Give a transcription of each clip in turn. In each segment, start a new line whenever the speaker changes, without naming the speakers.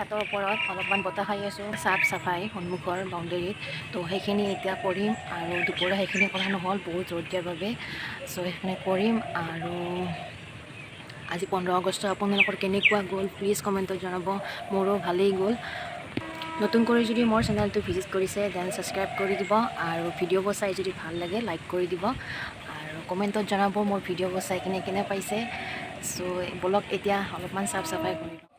ছাতৰ ওপৰত অলপমান বতাহ খাই আছোঁ চাফ চাফাই সন্মুখৰ বাউণ্ডেৰীত তো সেইখিনি এতিয়া কৰিম আৰু দুপৰীয়া সেইখিনি কৰা নহ'ল বহুত ৰ'দ দিয়াৰ বাবে চ' সেইখিনি কৰিম আৰু আজি 15 আগষ্ট আপোনালোকৰ কেনেকুৱা গ'ল প্লিজ কমেণ্টত জনাব মোৰো ভালেই গ'ল নতুন কৰি যদি মোৰ চেনেলটো ভিজিট কৰিছে দেন ছাবস্ক্ৰাইব কৰি দিব আৰু ভিডিঅ'বোৰ চাই যদি ভাল লাগে লাইক কৰি দিব আৰু কমেণ্টত জনাব মোৰ ভিডিঅ'বোৰ চাই কেনে পাইছে চ' বলক এতিয়া অলপমান চাফ চাফাই কৰি লওঁ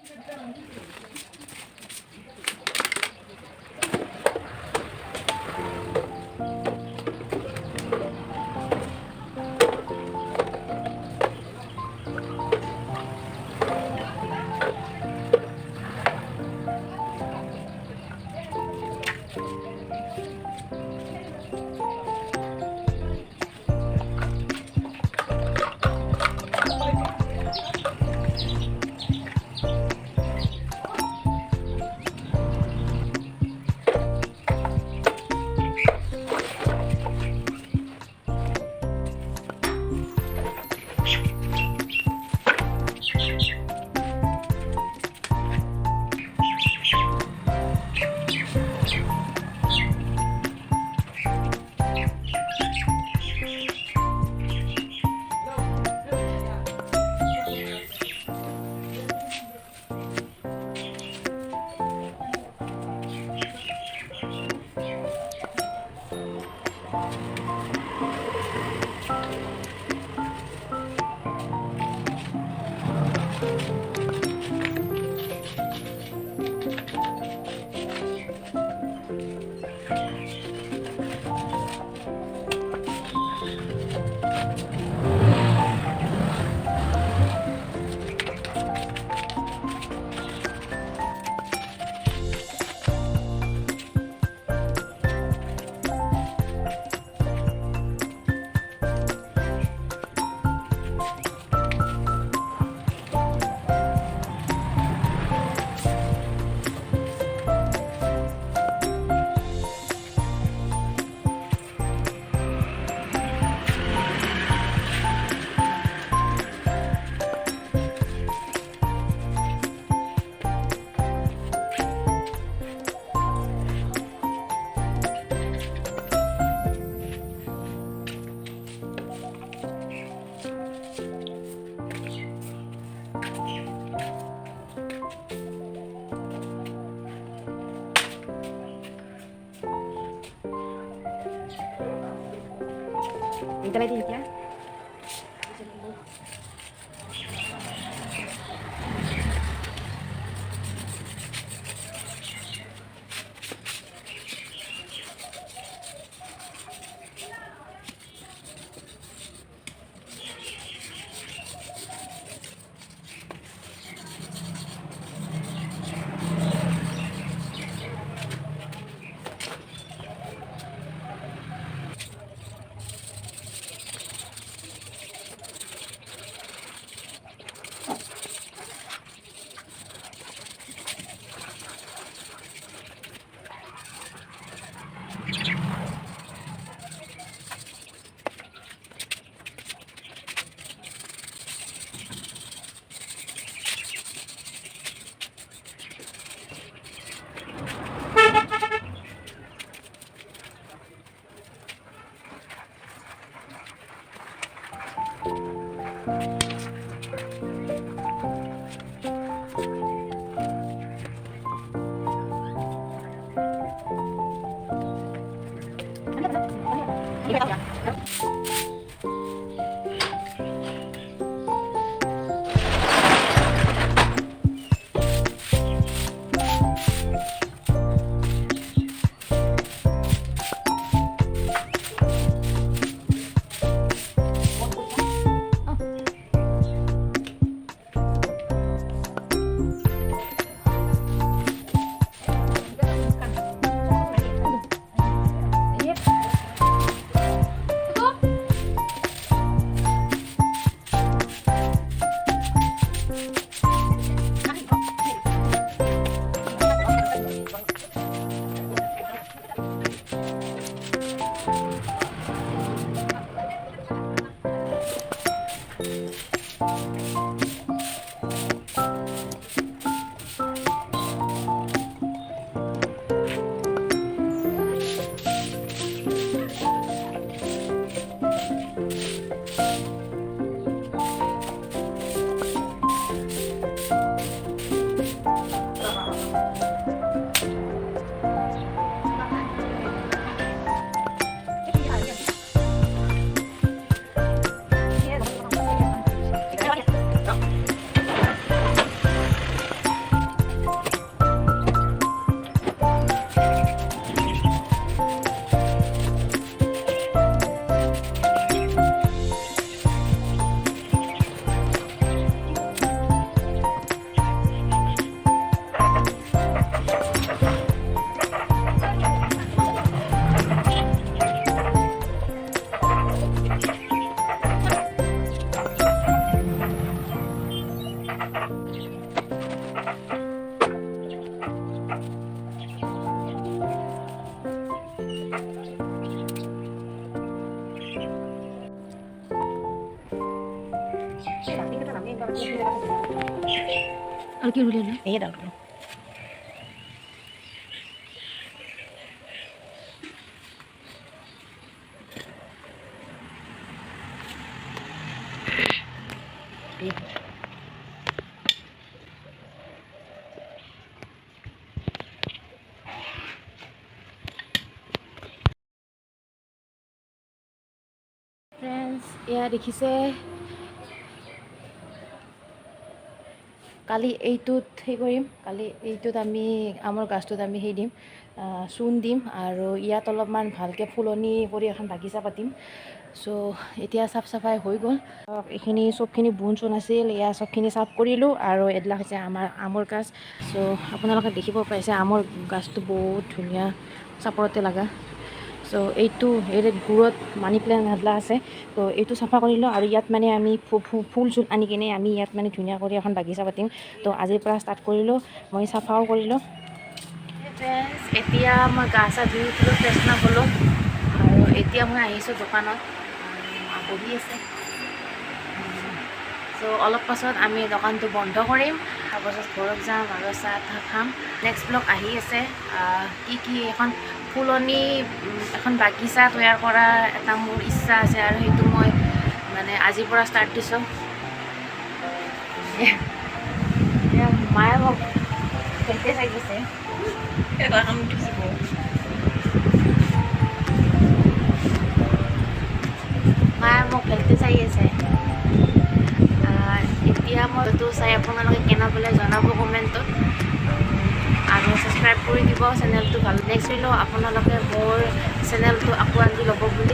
Dito lang din ya. আৰু কি ৰুলে না এই ডালটো ফ্ৰেণ্ডছ এয়া দেখিছে কালি এইটোত সেই কৰিম কালি এইটোত আমি আমৰ গাছটোত আমি সেই দিম চূণ দিম আৰু ইয়াত অলপমান ভালকৈ ফুলনি কৰি এখন বাগিচা পাতিম চ' এতিয়া চাফ চাফাই হৈ গ'ল এইখিনি চবখিনি বুন চুন আছিল এয়া চবখিনি চাফ কৰিলোঁ আৰু এইবিলাক হৈছে আমাৰ আমৰ গাছ চ' আপোনালোকে দেখিব পাইছে আমৰ গাছটো বহুত ধুনীয়া চাপৰতে লগা চ' এইটো এই গুৰত মানি প্লেণ্ট সেইবিলাক আছে ত' এইটো চাফা কৰিলোঁ আৰু ইয়াত মানে আমি ফুল চুল আনি কিনে আমি ইয়াত মানে ধুনীয়া কৰি এখন বাগিচা পাতিম ত' আজিৰ পৰা ষ্টাৰ্ট কৰিলোঁ মই চাফাও কৰিলোঁ এতিয়া মই গা চা ধুই উঠিলোঁ ফ্ৰেছ হ'লোঁ আৰু এতিয়া মই আহিছোঁ দোকানত বহি আছে চ' অলপ পাছত আমি দোকানটো বন্ধ কৰিম তাৰপাছত ঘৰত যাম আৰু চাহ তাহ খাম নেক্সট ব্লগ আহি আছে কি এখন ফুলনি এখন বাগিচা তৈয়াৰ কৰা এটা মোৰ ইচ্ছা আছে আৰু সেইটো মই মানে আজিৰ পৰা ষ্টাৰ্ট দিছোঁ মায়ে মোক খেলতে চাইছে মায়ে মোক খেলতে চাই আছে এতিয়া মই এইটো চাই আপোনালোকে কেনে পালে জনাব কমেণ্টত আৰু ছাবস্ক্ৰাইব কৰি দিব চেনেলটো ভাল নেক্সট ভিডিঅ' আপোনালোকে মোৰ চেনেলটো আকোৱালি ল'ব বুলি